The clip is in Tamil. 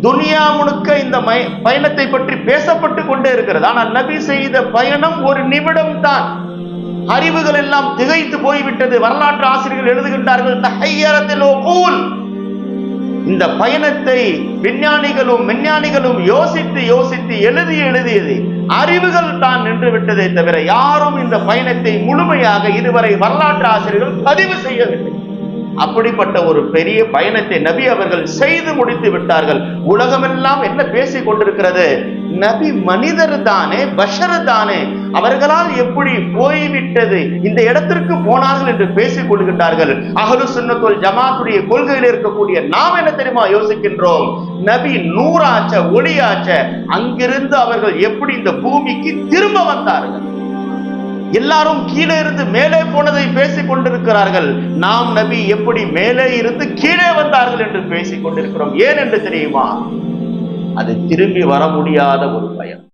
துனியா முழுக்க இந்த பயணத்தை பற்றி பேசப்பட்டு கொண்டே இருக்கிறது. ஆனால் நபி செய்த பயணம் ஒரு நிமிடம் தான். அறிவுகள் எல்லாம் திகைத்து போய்விட்டது. வரலாற்று ஆசிரியர்கள் எழுதுகின்றார்கள், தஹய்யரத்தில் உகூல், இந்த பயணத்தை விஞ்ஞானிகளும் மெஞ்ஞானிகளும் யோசித்து யோசித்து எழுதியது அறிவுகள் தான் நின்று விட்டதை தவிர யாரும் இந்த பயணத்தை முழுமையாக இதுவரை வரலாற்று ஆசிரியர்கள் பதிவு செய்யவில்லை. அப்படிப்பட்ட ஒரு பெரிய பயணத்தை நபி அவர்கள் செய்து முடித்து விட்டார்கள். உலகமெல்லாம் என்ன பேசிக் கொண்டிருக்கிறது? நபி மனிதர் தானே, பஷர் தானே, அவர்களால் எப்படி போய்விட்டது, இந்த இடத்திற்கு போனார்கள் என்று பேசிக் கொள்கின்றார்கள். அஹ்லு சுன்னத் வல் ஜமாத்துடைய கொள்கையில் இருக்கக்கூடிய நாம் என்ன தெரியுமா யோசிக்கின்றோம்? நபி நூறாச்ச, ஒளியாச்ச, அங்கிருந்து அவர்கள் எப்படி இந்த பூமிக்கு திரும்ப வந்தார்கள்? எல்லாரும் கீழே இருந்து மேலே போனதை பேசிக் கொண்டிருக்கிறார்கள். நாம் நபி எப்படி மேலே இருந்து கீழே வந்தார்கள் என்று பேசிக் கொண்டிருக்கிறோம். ஏன் என்று தெரியுமா? அது திரும்பி வர முடியாத ஒரு பயணம்.